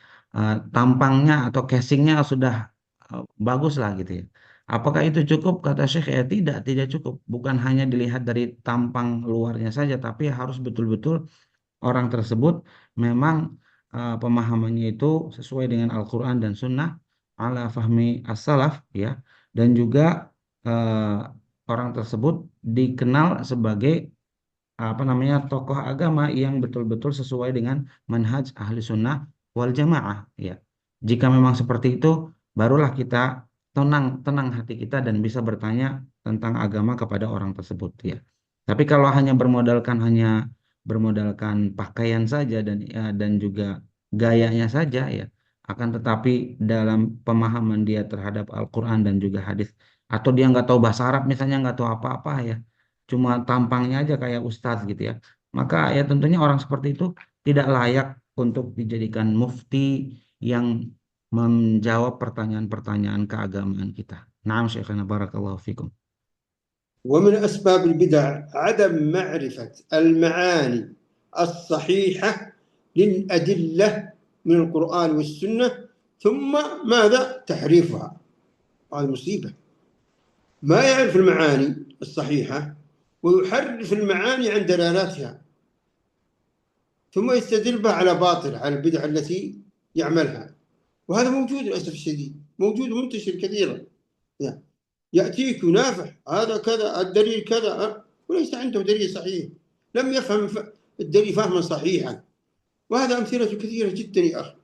Tampangnya atau casingnya sudah bagus lah gitu ya. Apakah itu cukup? Kata Syekh ya tidak cukup. Bukan hanya dilihat dari tampang luarnya saja, tapi harus betul-betul orang tersebut memang pemahamannya itu sesuai dengan Al-Quran dan Sunnah ala fahmi as-salaf ya. Dan juga eh, orang tersebut dikenal sebagai apa namanya tokoh agama yang betul-betul sesuai dengan manhaj ahli sunnah wal jamaah ya. Jika memang seperti itu, barulah kita tenang tenang hati kita dan bisa bertanya tentang agama kepada orang tersebut ya. Tapi kalau hanya bermodalkan pakaian saja dan juga gayanya saja ya, akan tetapi dalam pemahaman dia terhadap Al-Quran dan juga hadis atau dia nggak tahu bahasa Arab misalnya, nggak tahu apa-apa ya, cuma tampangnya aja kayak ustadz gitu ya, maka ya tentunya orang seperti itu tidak layak untuk dijadikan mufti yang menjawab pertanyaan-pertanyaan keagamaan kita. Naam Syekhana barakallahu fikum. ومن أسباب البدع عدم معرفة المعاني الصحيحة للأدلة من القرآن والسنة، ثم ماذا؟ تحريفها. هذه مصيبة. ما يعرف المعاني الصحيحة ويحرف المعاني عن دلالاتها، ثم يستدل بها على باطل، على البدع التي يعملها. وهذا موجود للأسف الشديد، موجود منتشر كثيرا. يعني يأتيك ينافح هذا كذا الدليل كذا، وليس عنده دليل صحيح، لم يفهم الدليل فهما صحيحا. وهذا أمثلة كثيرة جدا يا أخي،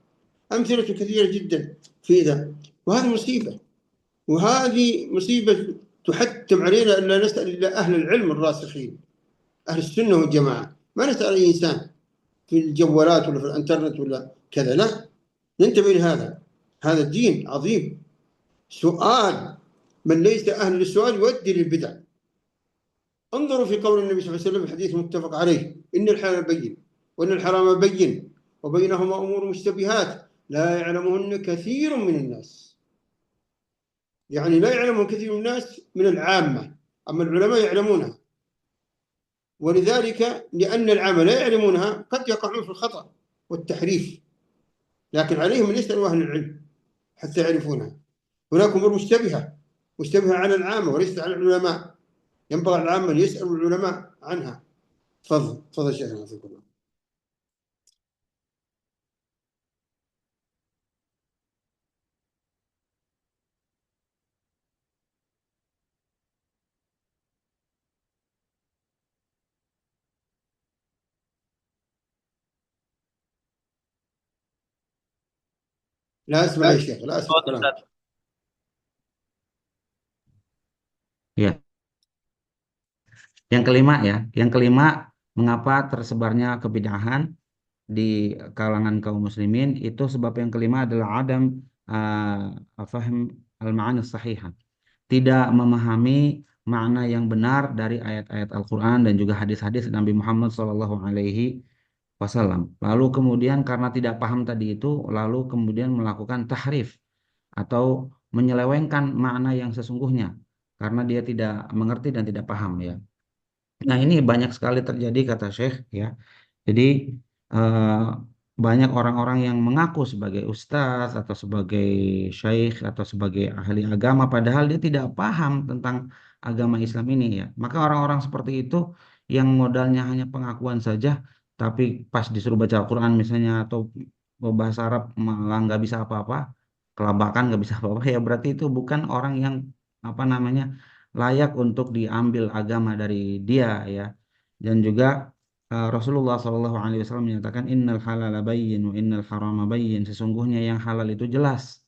أمثلة كثيرة جدا في ذا. وهذه مصيبة، وهذه مصيبة تحتم علينا أن لا نسأل إلا أهل العلم الراسخين، أهل السنة والجماعة، ما نسأل أي إنسان في الجوالات ولا في الإنترنت ولا كذا، لا، ننتبه لهذا. هذا الدين عظيم. سؤال من ليس أهل للسؤال يؤدي للبدع. انظروا في قول النبي صلى الله عليه وسلم في الحديث المتفق عليه: إن الحلال بين وإن الحرام بين وبينهما أمور مشتبهات لا يعلمهن كثير من الناس. يعني لا يعلمهن كثير من الناس من العامة، أما العلماء يعلمونها. ولذلك لأن العامة لا يعلمونها قد يقعون في الخطأ والتحريف، لكن عليهم أن يسألوا أهل العلم حتى يعرفونها. هناك أمور مشتبهة على العامة وليست على العلماء، ينبغي العامة أن يسألوا العلماء عنها. تفضل شيخنا فيكم. لا أسمع يا شيخ، لا أسمع كلام. Ya, yang kelima ya, yang kelima, mengapa tersebarnya kebid'ahan di kalangan kaum muslimin itu, sebab yang kelima adalah adam fahm al-ma'ani sahihah, tidak memahami makna yang benar dari ayat-ayat Al-Quran dan juga hadis-hadis Nabi Muhammad SAW. Lalu kemudian karena tidak paham tadi itu, lalu kemudian melakukan tahrif atau menyelewengkan makna yang sesungguhnya karena dia tidak mengerti dan tidak paham ya. Nah, ini banyak sekali terjadi kata Syekh ya. Jadi eh, banyak orang-orang yang mengaku sebagai ustaz atau sebagai syekh atau sebagai ahli agama padahal dia tidak paham tentang agama Islam ini ya. Maka orang-orang seperti itu yang modalnya hanya pengakuan saja, tapi pas disuruh baca Al-Quran misalnya atau bahasa Arab malah nggak bisa apa-apa, kelabakan nggak bisa apa-apa, ya berarti itu bukan orang yang apa namanya layak untuk diambil agama dari dia ya. Dan juga Rasulullah SAW menyatakan innal halala bayyin wa innal harama bayyin, sesungguhnya yang halal itu jelas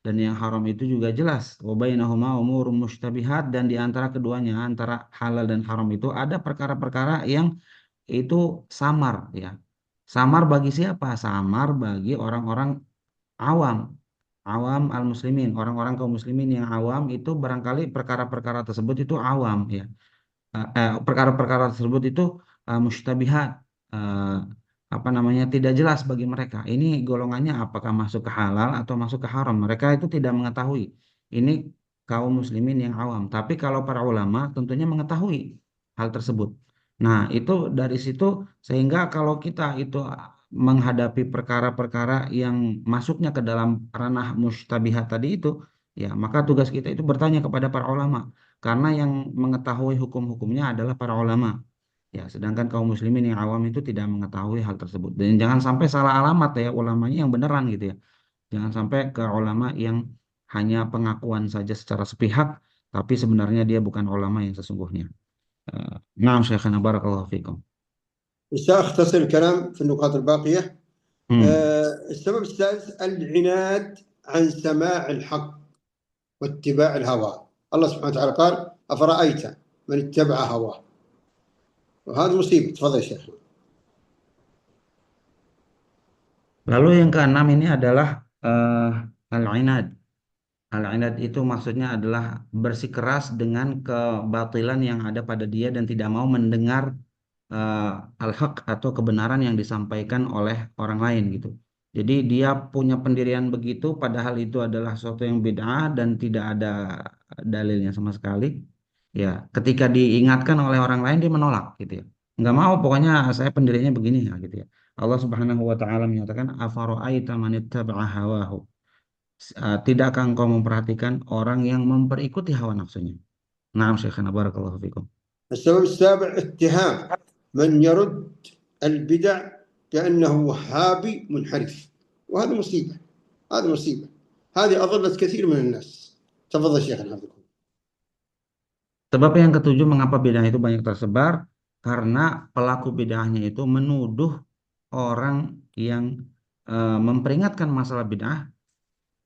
dan yang haram itu juga jelas. Wa bainahuma umurun mushtabihat, dan di antara keduanya, antara halal dan haram itu ada perkara-perkara yang itu samar ya. Samar bagi siapa? Samar bagi orang-orang awam, awam al-muslimin, orang-orang kaum muslimin yang awam itu barangkali perkara-perkara tersebut itu awam ya. Perkara-perkara tersebut itu mustabihat, eh, apa namanya, tidak jelas bagi mereka. Ini golongannya apakah masuk ke halal atau masuk ke haram? Mereka itu tidak mengetahui. Ini kaum muslimin yang awam. Tapi kalau para ulama tentunya mengetahui hal tersebut. Nah, itu dari situ sehingga kalau kita itu menghadapi perkara-perkara yang masuknya ke dalam ranah mustabihat tadi itu, ya maka tugas kita itu bertanya kepada para ulama karena yang mengetahui hukum-hukumnya adalah para ulama. Ya, sedangkan kaum muslimin yang awam itu tidak mengetahui hal tersebut. Dan jangan sampai salah alamat ya ulamanya yang beneran gitu ya. Jangan sampai ke ulama yang hanya pengakuan saja secara sepihak, tapi sebenarnya dia bukan ulama yang sesungguhnya. Naam Syekhana barakallahu fikum. سأختصر الكلام في النقاط الباقية. Hmm. السبب السادس العناد عن سماع الحق واتباع الهوى. الله سبحانه وتعالى قال: أفرأيت من اتبع هواه. وهذه مصيبة. تفضل يا شيخ. Lalu yang keenam ini adalah al-inad Al-inad itu maksudnya adalah bersikeras dengan kebatilan yang ada pada dia dan tidak mau mendengar eh, al-haq atau kebenaran yang disampaikan oleh orang lain gitu. Jadi dia punya pendirian begitu padahal itu adalah sesuatu yang bid'ah dan tidak ada dalilnya sama sekali. Ya, ketika diingatkan oleh orang lain dia menolak gitu ya. Nggak mau, pokoknya saya pendiriannya begini ya gitu ya. Allah Subhanahu wa taala menyatakan afara'aita man ittaba'a hawahu. Tidakkah engkau memperhatikan orang yang memperikuti hawa nafsunya? Naam Syekhana barakallahu fikum. السبب السابع اتهام من يرد البدع بأنه وهابي منحرف، وهذا مصيبة، هذا مصيبة، هذه أضلت كثير من الناس. تفضل شيخنا حفظكم. Sebab yang ketujuh mengapa bid'ah itu banyak tersebar? Karena pelaku bid'ahnya itu menuduh orang yang memperingatkan masalah bid'ah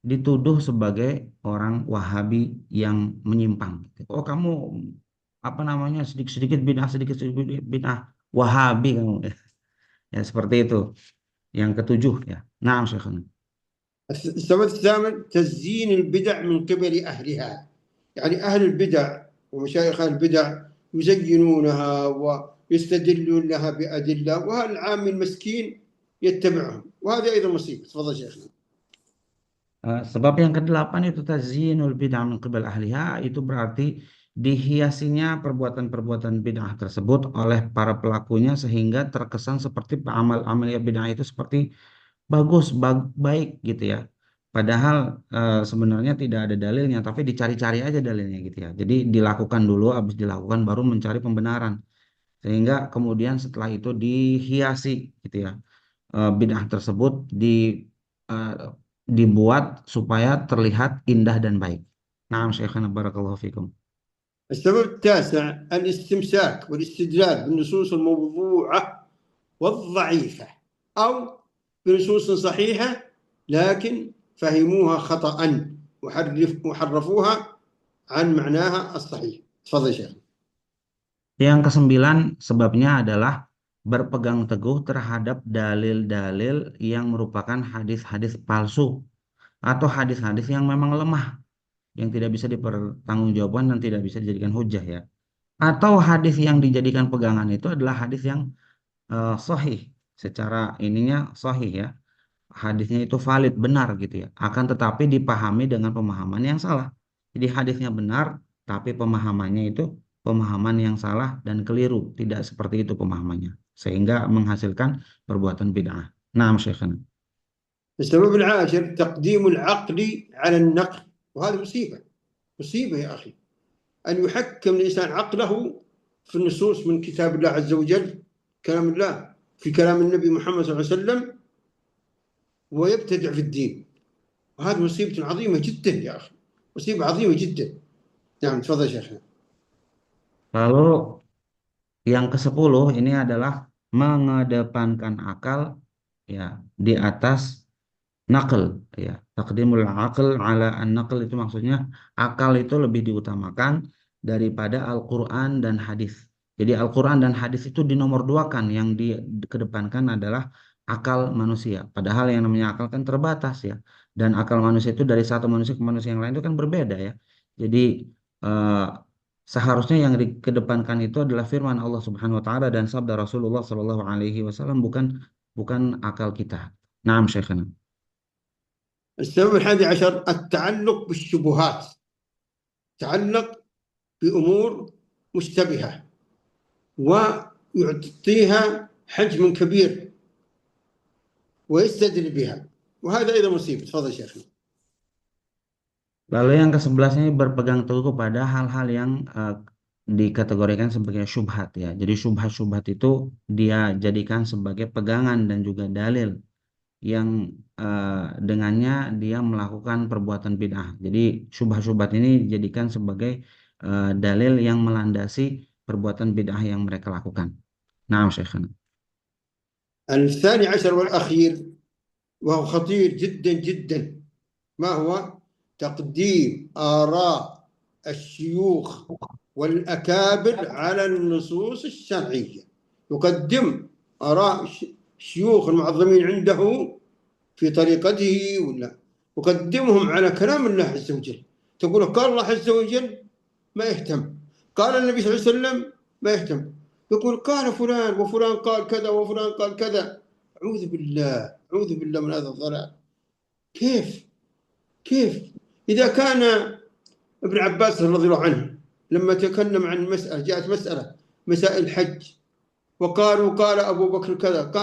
dituduh sebagai orang Wahabi yang menyimpang. Oh kamu apa namanya sedikit-sedikit bid'ah, sedikit-sedikit bid'ah Wahabi kamu. Ya seperti itu. Yang ketujuh ya. Nah, Syekhana. السبب الثامن تزيين البدع من قبل أهلها، يعني أهل البدع ومشايخ أهل البدع يزينونها ويستدلون لها بأدلة، وهذا العام المسكين يتبعهم، وهذا أيضا مصيبة. تفضل شيخنا. Sebab yang kedelapan itu tazyinul bid'ah min qibal ahliha, itu berarti dihiasinya perbuatan-perbuatan bid'ah tersebut oleh para pelakunya sehingga terkesan seperti amal-amal bid'ah itu seperti bagus, baik gitu ya. Padahal sebenarnya tidak ada dalilnya, tapi dicari-cari aja dalilnya gitu ya. Jadi dilakukan dulu, habis dilakukan baru mencari pembenaran. Sehingga kemudian setelah itu dihiasi gitu ya. Bid'ah tersebut eh, dibuat supaya terlihat indah dan baik. Naam Syekhana barakallahu fikum. السبب التاسع الاستمساك والاستدلال بالنصوص الموضوعة والضعيفة، أو بنصوص صحيحة لكن فهموها خطأ وحرفوها عن معناها الصحيح. تفضل شيخ. Yang kesembilan sebabnya adalah berpegang teguh terhadap dalil-dalil yang merupakan hadis-hadis palsu atau hadis-hadis yang memang lemah, yang tidak bisa dipertanggungjawabkan dan tidak bisa dijadikan hujah ya. Atau hadis yang dijadikan pegangan itu adalah hadis yang sahih, secara ininya sahih ya. Hadisnya itu valid, benar gitu ya. Akan tetapi dipahami dengan pemahaman yang salah. Jadi hadisnya benar, tapi pemahamannya itu pemahaman yang salah dan keliru. Tidak seperti itu pemahamannya. Sehingga menghasilkan perbuatan bid'ah. Naam Syekhana. السبب العاشر تقديم العقل على النقل، وهذا مصيبة، مصيبة يا أخي، أن يحكم الإنسان عقله في النصوص من كتاب الله عز وجل، كلام الله، في كلام النبي محمد صلى الله عليه وسلم، ويبتدع في الدين، وهذه مصيبة عظيمة جدا يا أخي، مصيبة عظيمة جدا. نعم تفضل شيخنا. Lalu yang ke-10 ini adalah mengedepankan akal ya di atas nakal ya. Taqdimul aql ala an-naql itu maksudnya akal itu lebih diutamakan daripada Al-Qur'an dan hadis. Jadi Al-Qur'an dan hadis itu dinomorduakan, yang dikedepankan adalah akal manusia. Padahal yang namanya akal kan terbatas ya. Dan akal manusia itu dari satu manusia ke manusia yang lain itu kan berbeda ya. Jadi eh, seharusnya yang dikedepankan itu adalah firman Allah Subhanahu wa taala dan sabda Rasulullah Shallallahu alaihi wasallam, bukan bukan akal kita. Naam Syekhana. السبب الحادي عشر التعلق بالشبهات، تعلق بأمور مشتبهة ويعطيها حجم كبير ويستدل بها، وهذا أيضا مصيبة. تفضل شيخنا. Lalu yang ke-11 ini berpegang teguh kepada hal-hal yang dikategorikan sebagai syubhat ya. Jadi syubhat-syubhat itu dia jadikan sebagai pegangan dan juga dalil yang dengannya dia melakukan perbuatan bid'ah. Jadi syubhat-syubhat ini dijadikan sebagai dalil yang melandasi perbuatan bid'ah yang mereka lakukan. Nah, Syekhana. الثاني عشر والأخير وهو خطير جدا جدا، ما هو؟ تقديم آراء الشيوخ والأكابر على النصوص الشرعية، يقدم آراء الشيوخ المعظمين عنده في طريقته وقدمهم على كلام الله عز وجل. تقول قال الله عز وجل ما يهتم، قال النبي صلى الله عليه وسلم ما يهتم، يقول قال فلان وفلان قال كذا وفلان قال كذا. أعوذ بالله، أعوذ بالله من هذا الضلال. كيف كيف إذا كان ابن عباس رضي الله عنه لما تكلم عن مسألة، جاءت مسألة مسائل الحج، وقالوا قال أبو بكر كذا،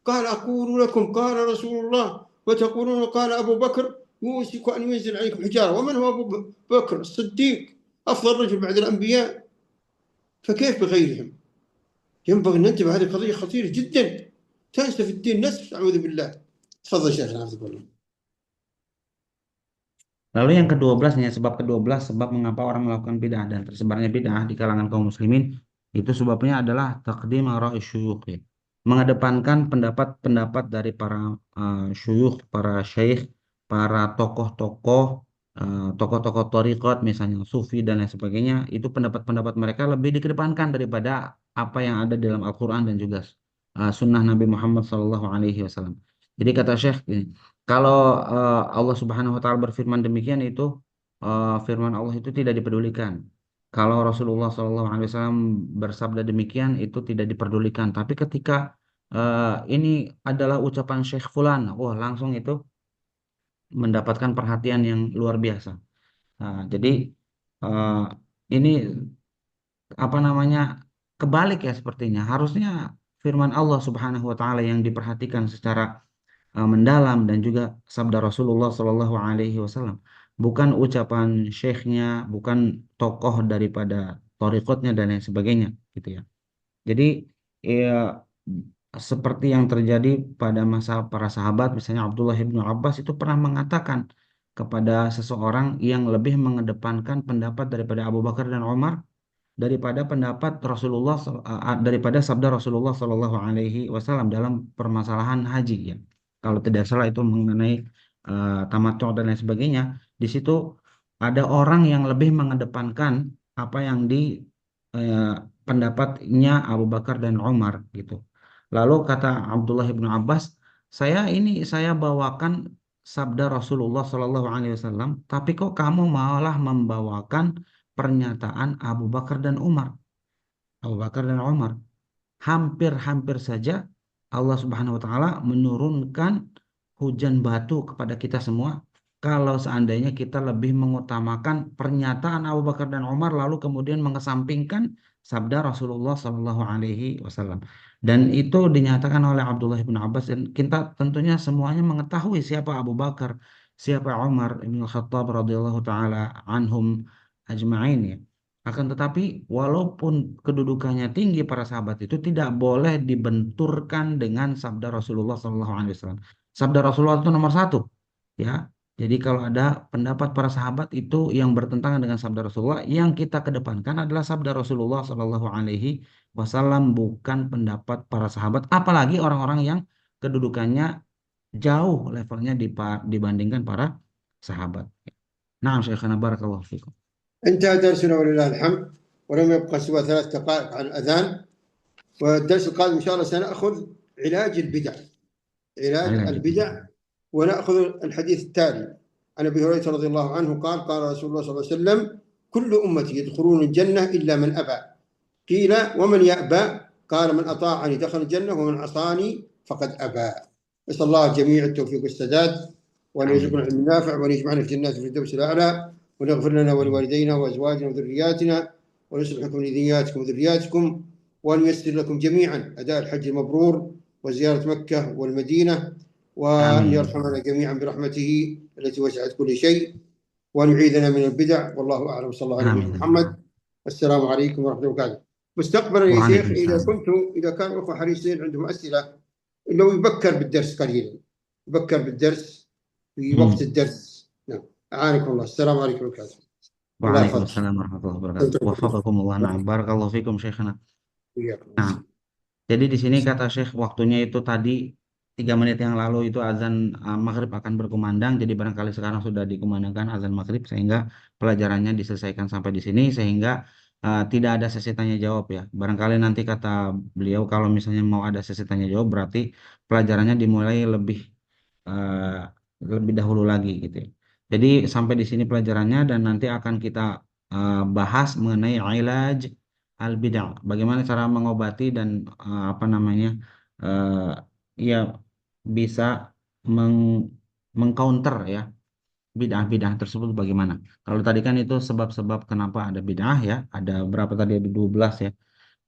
قال أقول لكم قال رسول الله وتقولون قال أبو بكر، يوشك أن ينزل عليكم حجارة. ومن هو أبو بكر الصديق أفضل رجل بعد الأنبياء، فكيف بغيرهم؟ ينبغي أن ننتبه، هذه قضية خطيرة جدا، تنسى في الدين نسف. أعوذ بالله. تفضل شيخنا عبد الله. Lalu yang ke-12 sebab ke-12 sebab mengapa orang melakukan bid'ah dan tersebarnya bid'ah di kalangan kaum muslimin itu sebabnya adalah taqdim ara'i syuyukh ya. Mengedepankan pendapat-pendapat dari para syuyukh, para syekh, para tokoh-tokoh, tokoh-tokoh thariqat misalnya sufi dan lain sebagainya, itu pendapat-pendapat mereka lebih dikedepankan daripada apa yang ada dalam Al-Qur'an dan juga sunnah Nabi Muhammad SAW. Jadi kata Syekh gini, kalau Allah Subhanahu wa taala berfirman demikian itu firman Allah itu tidak dipedulikan. Kalau Rasulullah SAW bersabda demikian itu tidak diperdulikan. Tapi ketika ini adalah ucapan Syekh Fulan, wah langsung itu mendapatkan perhatian yang luar biasa. Nah, jadi eh, ini apa namanya kebalik ya sepertinya. Harusnya firman Allah Subhanahu wa taala yang diperhatikan secara mendalam dan juga sabda Rasulullah Shallallahu Alaihi Wasallam, bukan ucapan syekhnya, bukan tokoh daripada torikotnya dan lain sebagainya, gitu ya. Jadi ya, seperti yang terjadi pada masa para sahabat, misalnya Abdullah bin Abbas itu pernah mengatakan kepada seseorang yang lebih mengedepankan pendapat daripada Abu Bakar dan Umar daripada pendapat Rasulullah daripada sabda Rasulullah Shallallahu Alaihi Wasallam dalam permasalahan haji ya. Kalau tidak salah itu mengenai tamattu dan lain sebagainya. Di situ ada orang yang lebih mengedepankan apa yang di eh, pendapatnya Abu Bakar dan Umar gitu. Lalu kata Abdullah bin Abbas, saya bawakan sabda Rasulullah Shallallahu Alaihi Wasallam, tapi kok kamu malah membawakan pernyataan Abu Bakar dan Umar. Abu Bakar dan Umar. Hampir-hampir saja Allah Subhanahu wa taala menurunkan hujan batu kepada kita semua kalau seandainya kita lebih mengutamakan pernyataan Abu Bakar dan Umar lalu kemudian mengesampingkan sabda Rasulullah Shallallahu alaihi wasallam. Dan itu dinyatakan oleh Abdullah bin Abbas dan kita tentunya semuanya mengetahui siapa Abu Bakar, siapa Umar bin Khattab radhiyallahu taala anhum ajma'in ya. Akan tetapi, walaupun kedudukannya tinggi para sahabat itu tidak boleh dibenturkan dengan sabda Rasulullah SAW. Sabda Rasulullah itu nomor satu, ya. Jadi kalau ada pendapat para sahabat itu yang bertentangan dengan sabda Rasulullah, yang kita kedepankan adalah sabda Rasulullah SAW, bukan pendapat para sahabat. Apalagi orang-orang yang kedudukannya jauh levelnya dibandingkan para sahabat. Nah, Syekhana barakallahu fikum. انتهى درسنا ولله الحمد، ولم يبقى سوى 3 دقائق على الأذان. والدرس القادم إن شاء الله سنأخذ علاج البدع، علاج البدع، ونأخذ الحديث التالي عن أبي هريرة رضي الله عنه قال قال رسول الله صلى الله عليه وسلم كل أمتي يدخلون الجنة إلا من أبى. قيل ومن يأبى؟ قال من أطاعني دخل الجنة ومن عصاني فقد أبى. نسأل الله الجميع التوفيق والسداد، وأن يرزقنا العلم النافع، وأن يجمعنا في جنات الفردوس الأعلى، ونغفر لنا ولوالدينا وأزواجنا وذرياتنا، ونصلح لكم ذرياتكم وذرياتكم، وأن ييسر لكم جميعا أداء الحج المبرور وزيارة مكة والمدينة، وأن يرحمنا جميعا برحمته التي وسعت كل شيء، وأن يعيذنا من البدع. والله أعلم. صلى الله عليه محمد. السلام عليكم ورحمة الله وبركاته. مستقبلا يا شيخ إذا كان الأخوة حريصين عندهم أسئلة لو يبكر بالدرس قليلا، يبكر بالدرس في وقت الدرس. نعم. أعانكم الله. السلام عليكم ورحمة الله وبركاته. Waalaikumsalam warahmatullahi wabarakatuh. Wafaqakumullah. Na'am, barakallahu fikum Syekhana. Nah, jadi di sini kata Syekh waktunya itu tadi 3 menit yang lalu itu azan maghrib akan berkumandang. Jadi barangkali sekarang sudah dikumandangkan azan maghrib sehingga pelajarannya diselesaikan sampai di sini sehingga tidak ada sesi tanya jawab ya. Barangkali nanti kata beliau kalau misalnya mau ada sesi tanya jawab berarti pelajarannya dimulai lebih uh, lebih dahulu lagi gitu ya. Jadi sampai di sini pelajarannya dan nanti akan kita bahas mengenai ilaj al-bid'ah. Bagaimana cara mengobati dan apa namanya ya bisa meng mengcounter ya bid'ah-bid'ah tersebut bagaimana. Kalau tadi kan itu sebab-sebab kenapa ada bid'ah ya, ada berapa tadi ada 12 ya.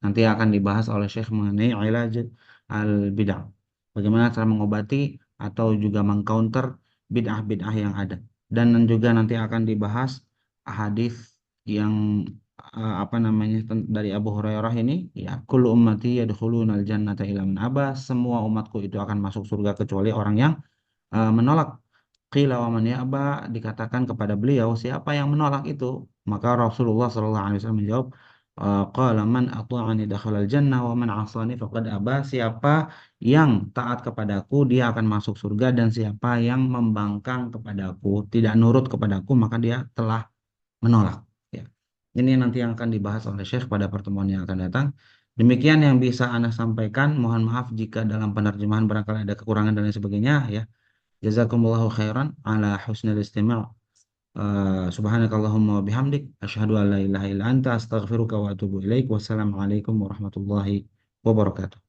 Nanti akan dibahas oleh Syekh mengenai ilaj al-bid'ah. Bagaimana cara mengobati atau juga mengcounter bid'ah-bid'ah yang ada. Dan juga nanti akan dibahas hadis yang apa namanya dari Abu Hurairah ini ya kullu ummati yadkhulunal jannata illa man aba, semua umatku itu akan masuk surga kecuali orang yang menolak. Qila wa man ya'ba, dikatakan kepada beliau siapa yang menolak itu, maka Rasulullah SAW menjawab qala man ata'ani dakhalal jannah wa man 'asani faqad aba, siapa yang taat kepadaku dia akan masuk surga dan siapa yang membangkang kepadaku tidak nurut kepadaku maka dia telah menolak ya. Ini nanti yang akan dibahas oleh Syekh pada pertemuan yang akan datang. Demikian yang bisa Anda sampaikan. Mohon maaf jika dalam penerjemahan barangkali ada kekurangan dan lain sebagainya ya. Jazakumullahu khairan ala husnil istima'. Subhanakallahumma wa bihamdik asyhadu an la ilaha illa anta astaghfiruka wa atubu ilaik. Wassalamualaikum warahmatullahi wabarakatuh.